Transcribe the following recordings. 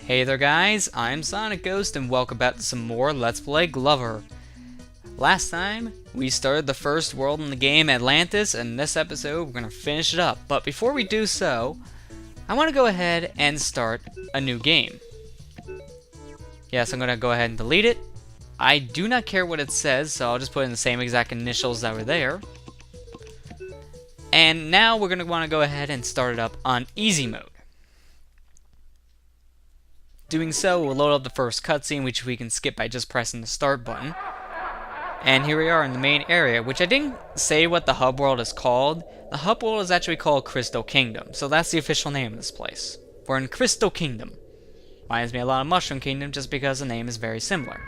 Hey there guys, I'm SonicGhost and welcome back to some more Let's Play Glover. Last time, we started the first world in the game, Atlantis, and in this episode we're going to finish it up. But before we do so, I want to go ahead and start a new game. Yes, I'm going to go ahead and delete it. I do not care what it says, so I'll just put in the same exact initials that were there. And now we're going to want to go ahead and start it up on easy mode. Doing so, we'll load up the first cutscene, which we can skip by just pressing the start button. And here we are in the main area, which I didn't say what the hub world is called. The hub world is actually called Crystal Kingdom, so that's the official name of this place. We're in Crystal Kingdom. Reminds me a lot of Mushroom Kingdom just because the name is very similar.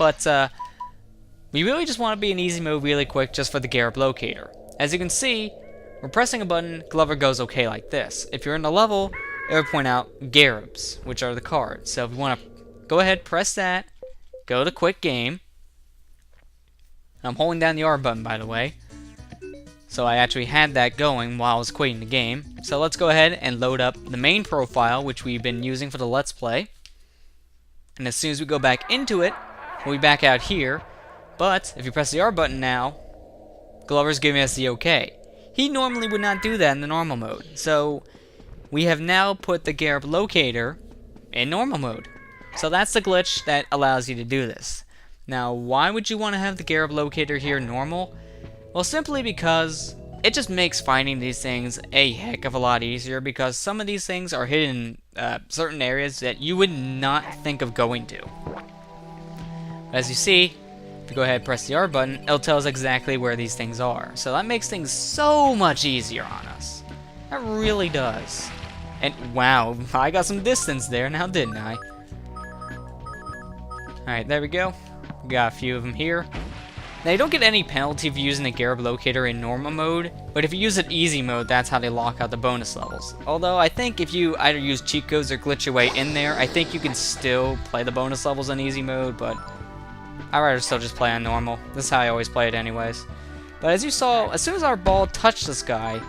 But, we really just want to be in easy mode really quick just for the Garab locator. As you can see, we're pressing a button, Glover goes okay like this. If you're in the level, it will point out Garabs, which are the cards. So if you want to go ahead, press that, go to Quick Game. I'm holding down the R button, by the way. So I actually had that going while I was quitting the game. So let's go ahead and load up the main profile, which we've been using for the Let's Play. And as soon as we go back into it, we'll be back out here. But if you press the R button now, Glover's giving us the OK. He normally would not do that in the normal mode. So we have now put the Garab locator in normal mode. So that's the glitch that allows you to do this. Now, why would you want to have the Garab locator here normal? Well, simply because it just makes finding these things a heck of a lot easier, because some of these things are hidden in certain areas that you would not think of going to. As you see, if you go ahead and press the R button, it'll tell us exactly where these things are. So that makes things so much easier on us. That really does. And wow, I got some distance there now, didn't I? Alright, there we go. We got a few of them here. Now, you don't get any penalty for using the Garab locator in normal mode, but if you use it easy mode, that's how they lock out the bonus levels. Although, I think if you either use cheat codes or glitch your way in there, I think you can still play the bonus levels on easy mode, but I'd rather still just play on normal. This is how I always play it anyways. But as you saw, as soon as our ball touched this guy,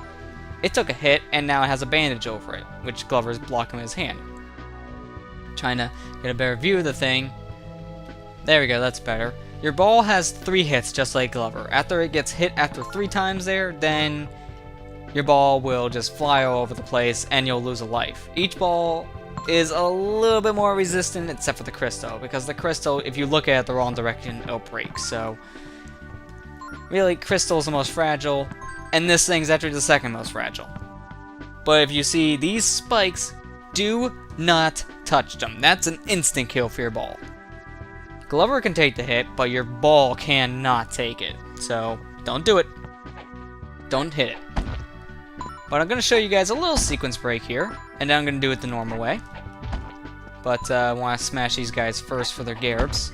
it took a hit, and now it has a bandage over it, which Glover's blocking with his hand. Trying to get a better view of the thing. There we go, that's better. Your ball has 3 hits, just like Glover. After it gets hit after 3 times there, then your ball will just fly all over the place, and you'll lose a life. Each ball is a little bit more resistant, except for the crystal, because the crystal, if you look at it the wrong direction, it'll break. So, really, crystal is the most fragile, and this thing's actually the second most fragile. But if you see these spikes, do not touch them. That's an instant kill for your ball. Glover can take the hit, but your ball cannot take it. So, don't do it. Don't hit it. But I'm going to show you guys a little sequence break here, and then I'm going to do it the normal way. But I want to smash these guys first for their Garabs.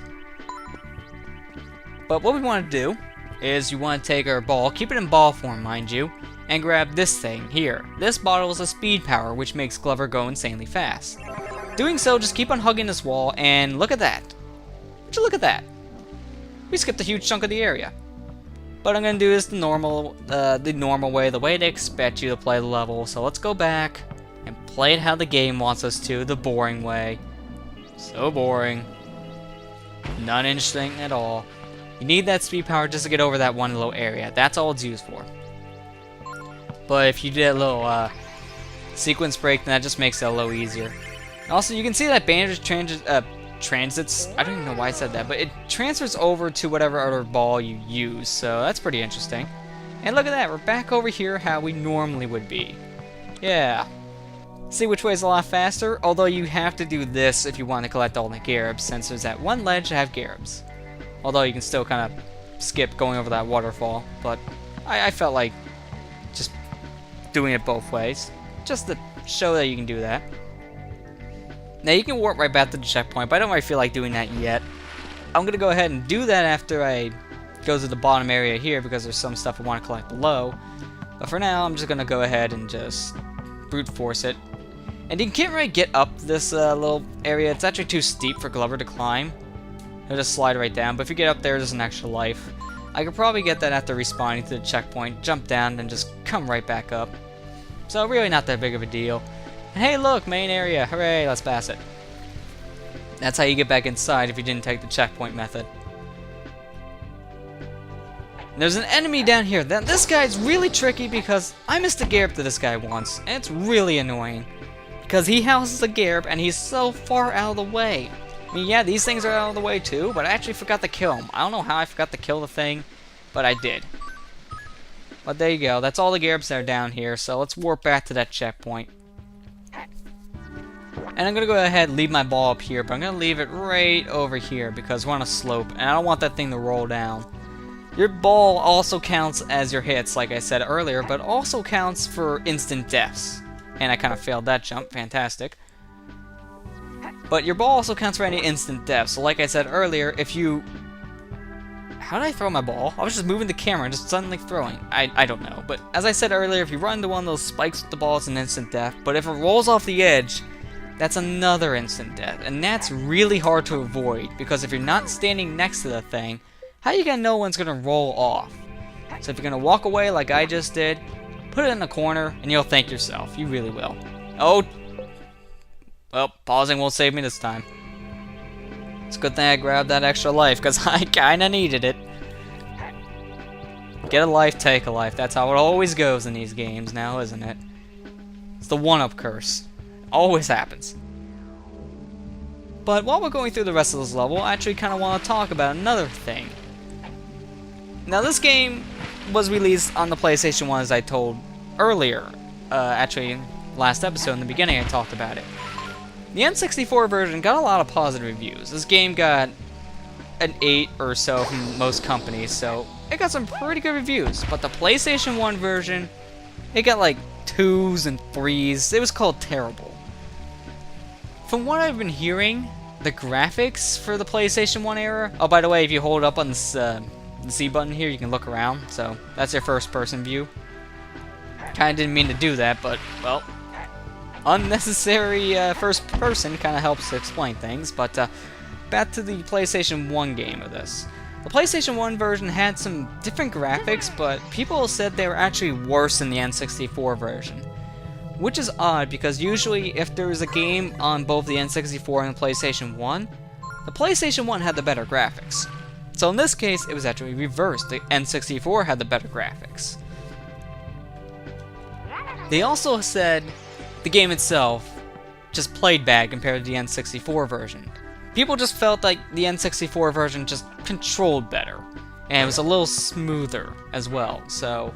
But what we want to do is you want to take our ball, keep it in ball form, mind you, and grab this thing here. This bottle is a speed power, which makes Glover go insanely fast. Doing so, just keep on hugging this wall, and look at that. Would you look at that? We skipped a huge chunk of the area. But I'm gonna do this the normal way, the way they expect you to play the level. So let's go back and play it how the game wants us to, the boring way. So boring. Not interesting at all. You need that speed power just to get over that one little area. That's all it's used for. But if you do that little sequence break, then that just makes it a little easier. Also, you can see that bandage transits, I don't even know why I said that, but it transfers over to whatever other ball you use, so that's pretty interesting. And look at that, we're back over here how we normally would be. Yeah. See which way is a lot faster? Although you have to do this if you want to collect all the Garabs, since there's that one ledge to have Garabs. Although you can still kind of skip going over that waterfall, but I felt like just doing it both ways, just to show that you can do that. Now you can warp right back to the checkpoint, but I don't really feel like doing that yet. I'm going to go ahead and do that after I go to the bottom area here, because there's some stuff I want to collect below. But for now, I'm just going to go ahead and just brute force it. And you can't really get up this little area. It's actually too steep for Glover to climb. He'll just slide right down, but if you get up there, there's an extra life. I could probably get that after respawning to the checkpoint, jump down, and just come right back up. So really not that big of a deal. And hey look, main area, hooray, let's pass it. That's how you get back inside if you didn't take the checkpoint method. There's an enemy down here. This guy's really tricky because I missed a Garb to this guy once, and it's really annoying. Because he houses a Garb and he's so far out of the way. I mean, yeah, these things are out of the way too, but I actually forgot to kill him. I don't know how I forgot to kill the thing, but I did. But there you go, that's all the Garbs that are down here, so let's warp back to that checkpoint. And I'm going to go ahead and leave my ball up here, but I'm going to leave it right over here because we're on a slope, and I don't want that thing to roll down. Your ball also counts as your hits, like I said earlier, but also counts for instant deaths. And I kind of failed that jump, fantastic. But your ball also counts for any instant deaths, so like I said earlier, if you... How did I throw my ball? I was just moving the camera and just suddenly throwing. I don't know, but as I said earlier, if you run into one of those spikes with the ball, it's an instant death, but if it rolls off the edge, that's another instant death, and that's really hard to avoid, because if you're not standing next to the thing, how are you gonna know when it's gonna roll off? So if you're gonna walk away like I just did, put it in the corner, and you'll thank yourself. You really will. Oh! Well, pausing won't save me this time. It's a good thing I grabbed that extra life, because I kinda needed it. Get a life, take a life. That's how it always goes in these games now, isn't it? It's the one-up curse. Always happens. But while we're going through the rest of this level, I actually kind of want to talk about another thing. Now this game was released on the PlayStation 1 as I told earlier. Actually, last episode in the beginning I talked about it. The N64 version got a lot of positive reviews. This game got an 8 or so from most companies, so it got some pretty good reviews. But the PlayStation 1 version, it got like 2s and 3s. It was called terrible. From what I've been hearing, the graphics for the PlayStation 1 era... Oh, by the way, if you hold up on this, the C button here, you can look around. So, that's your first-person view. Kinda didn't mean to do that, but, well... Unnecessary first-person kinda helps to explain things, but, back to the PlayStation 1 game of this. The PlayStation 1 version had some different graphics, but people said they were actually worse than the N64 version. Which is odd, because usually if there was a game on both the N64 and the PlayStation 1, the PlayStation 1 had the better graphics. So in this case, it was actually reversed. The N64 had the better graphics. They also said the game itself just played bad compared to the N64 version. People just felt like the N64 version just controlled better, and it was a little smoother as well, so...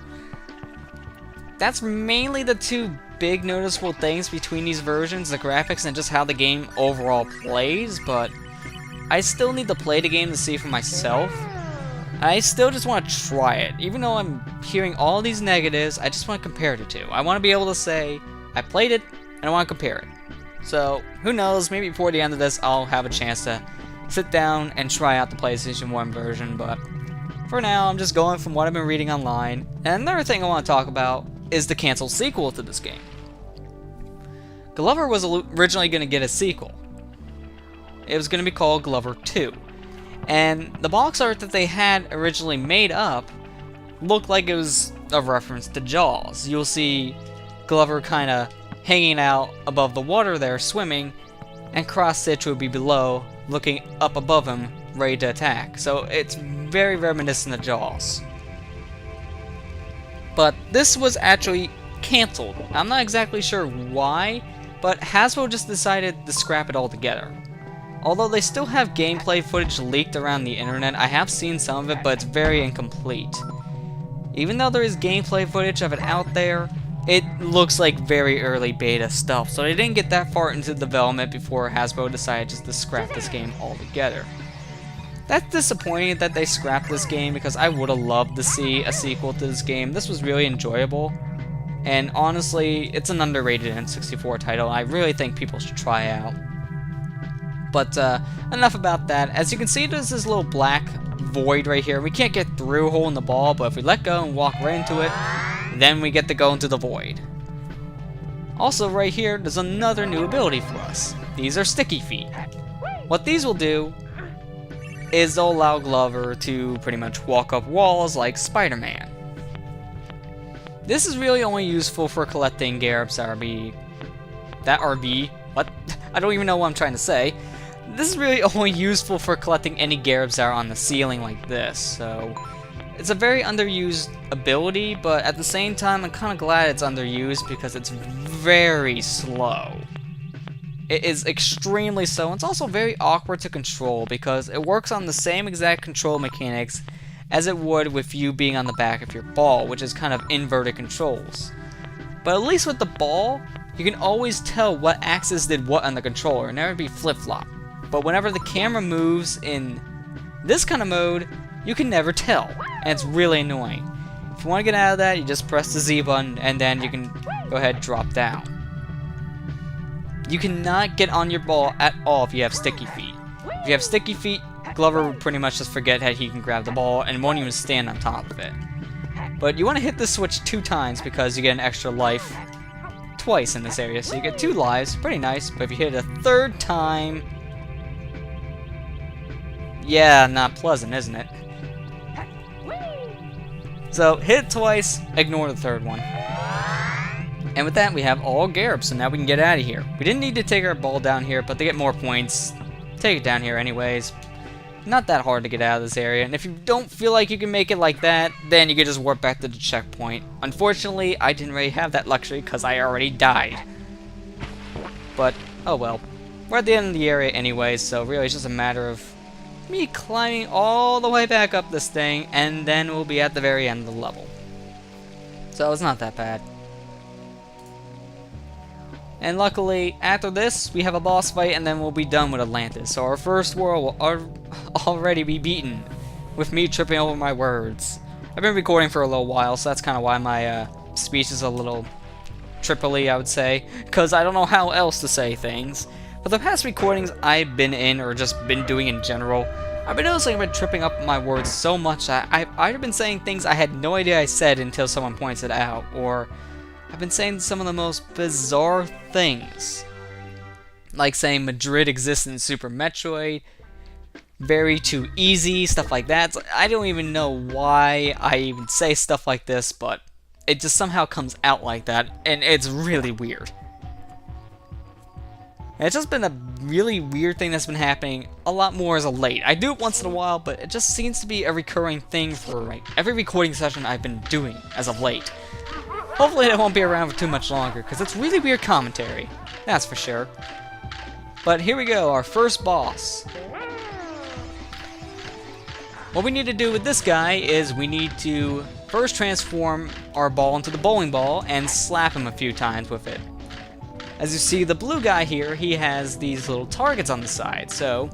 That's mainly the two big noticeable things between these versions, the graphics and just how the game overall plays, but I still need to play the game to see for myself. I still just want to try it. Even though I'm hearing all these negatives, I just want to compare the two. I want to be able to say, I played it, and I want to compare it. So, who knows, maybe before the end of this, I'll have a chance to sit down and try out the PlayStation 1 version, but for now, I'm just going from what I've been reading online. And another thing I want to talk about is the canceled sequel to this game. Glover was originally going to get a sequel. It was going to be called Glover 2. And the box art that they had originally made up looked like it was a reference to Jaws. You'll see Glover kind of hanging out above the water there, swimming, and Cross-Stitch would be below, looking up above him, ready to attack. So it's very reminiscent of Jaws. But this was actually canceled. I'm not exactly sure why, but Hasbro just decided to scrap it altogether. Although they still have gameplay footage leaked around the internet, I have seen some of it, but it's very incomplete. Even though there is gameplay footage of it out there, it looks like very early beta stuff, so they didn't get that far into development before Hasbro decided just to scrap this game altogether. That's disappointing that they scrapped this game, because I would have loved to see a sequel to this game. This was really enjoyable, and honestly, it's an underrated N64 title. I really think people should try out. But enough about that. As you can see, there's this little black void right here. We can't get through holding the ball, but if we let go and walk right into it, then we get to go into the void. Also, right here, there's another new ability for us. These are sticky feet. What these will do is they'll allow Glover to pretty much walk up walls like Spider-Man. This is really only useful for collecting Garbs that are that RB, what? I don't even know what I'm trying to say. This is really only useful for collecting any Garabs that are on the ceiling like this, so it's a very underused ability, but at the same time, I'm kind of glad it's underused because it's very slow. It is extremely slow, and it's also very awkward to control because it works on the same exact control mechanics as it would with you being on the back of your ball, which is kind of inverted controls. But at least with the ball, you can always tell what axis did what on the controller, and never be flip-flop. But whenever the camera moves in this kind of mode, you can never tell, and it's really annoying. If you want to get out of that, you just press the Z button, and then you can go ahead and drop down. You cannot get on your ball at all if you have sticky feet. If you have sticky feet, Glover would pretty much just forget that he can grab the ball and won't even stand on top of it. But you want to hit the switch 2 times because you get an extra life twice in this area, so you get 2 lives, pretty nice, but if you hit it a 3rd time, yeah, not pleasant, isn't it? So, hit it twice, ignore the 3rd one. And with that, we have all Garabs, so now we can get out of here. We didn't need to take our ball down here, but to get more points, take it down here anyways. Not that hard to get out of this area, and if you don't feel like you can make it like that, then you can just warp back to the checkpoint. Unfortunately, I didn't really have that luxury because I already died. But, oh well. We're at the end of the area anyways, so really it's just a matter of me climbing all the way back up this thing, and then we'll be at the very end of the level. So it's not that bad. And luckily, after this, we have a boss fight, and then we'll be done with Atlantis. So our first world will already be beaten, with me tripping over my words. I've been recording for a little while, so that's kind of why my speech is a little tripply, I would say, because I don't know how else to say things. But the past recordings I've been in, or just been doing in general, I've been noticing I've been tripping up my words so much that I've either been saying things I had no idea I said until someone points it out, or I've been saying some of the most bizarre things. Like saying Madrid exists in Super Metroid, very too easy, stuff like that. So I don't even know why I even say stuff like this, but it just somehow comes out like that, and it's really weird. And it's just been a really weird thing that's been happening a lot more as of late. I do it once in a while, but it just seems to be a recurring thing for like every recording session I've been doing as of late. Hopefully it won't be around for too much longer, because it's really weird commentary. That's for sure. But here we go, our first boss. What we need to do with this guy is we need to first transform our ball into the bowling ball and slap him a few times with it. As you see, the blue guy here, he has these little targets on the side, so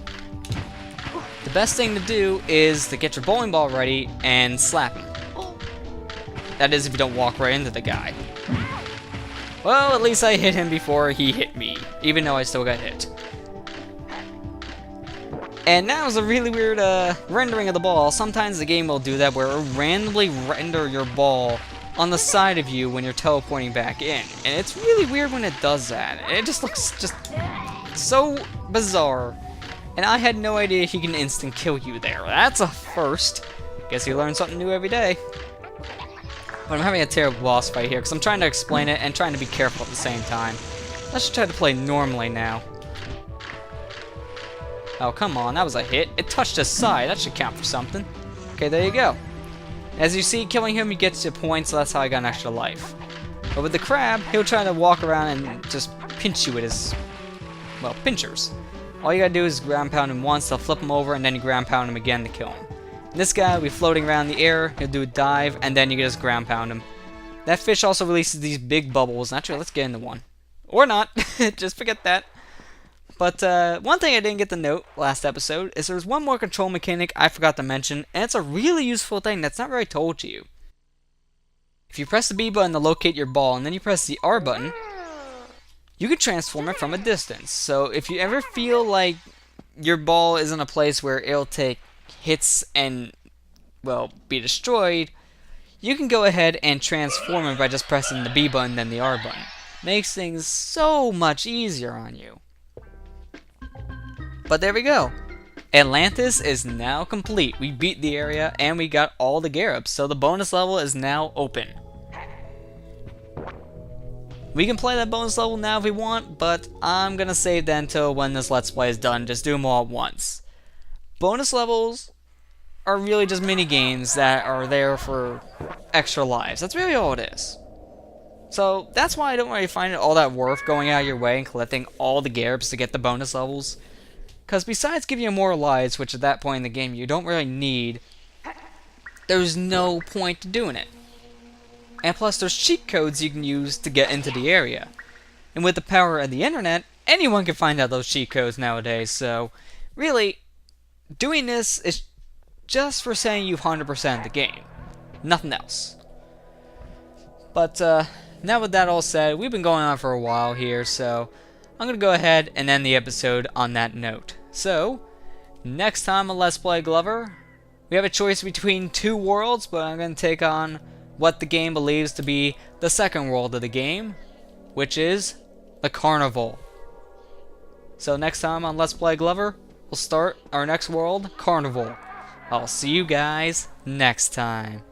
the best thing to do is to get your bowling ball ready and slap him. That is if you don't walk right into the guy. Well, at least I hit him before he hit me, even though I still got hit. And now is a really weird rendering of the ball. Sometimes the game will do that where it'll randomly render your ball on the side of you when you're teleporting back in. And it's really weird when it does that. It just looks just so bizarre. And I had no idea he can instant kill you there. That's a first. Guess you learn something new every day. But I'm having a terrible boss fight here because I'm trying to explain it and trying to be careful at the same time. Let's just try to play normally now. Oh, come on, that was a hit. It touched his side. That should count for something. Okay, there you go. As you see, killing him, he gets you points, so that's how I got an extra life. But with the crab, he'll try to walk around and just pinch you with his, well, pinchers. All you gotta do is ground pound him once, they'll flip him over, and then you ground pound him again to kill him. This guy will be floating around the air, he'll do a dive, and then you can just ground pound him. That fish also releases these big bubbles. Naturally, let's get into one. Or not, just forget that. But one thing I didn't get to note last episode is there's one more control mechanic I forgot to mention, and it's a really useful thing that's not really told to you. If you press the B button to locate your ball, and then you press the R button, you can transform it from a distance. So if you ever feel like your ball is in a place where it'll take hits and, well, be destroyed, you can go ahead and transform it by just pressing the B button then the R button. Makes things so much easier on you. But there we go. Atlantis is now complete. We beat the area and we got all the Garabs, so the bonus level is now open. We can play that bonus level now if we want, but I'm gonna save that until when this Let's Play is done. Just do them all at once. Bonus levels are really just mini games that are there for extra lives. That's really all it is. So that's why I don't really find it all that worth going out of your way and collecting all the Garbs to get the bonus levels. Because besides giving you more lives, which at that point in the game you don't really need, there's no point to doing it. And plus there's cheat codes you can use to get into the area. And with the power of the internet, anyone can find out those cheat codes nowadays, so really, doing this is just for saying you've 100%ed the game. Nothing else. But now with that all said, we've been going on for a while here, so I'm going to go ahead and end the episode on that note. So, next time on Let's Play Glover, we have a choice between two worlds, but I'm going to take on what the game believes to be the second world of the game, which is the Carnival. So next time on Let's Play Glover, we'll start our next world, Carnival. I'll see you guys next time.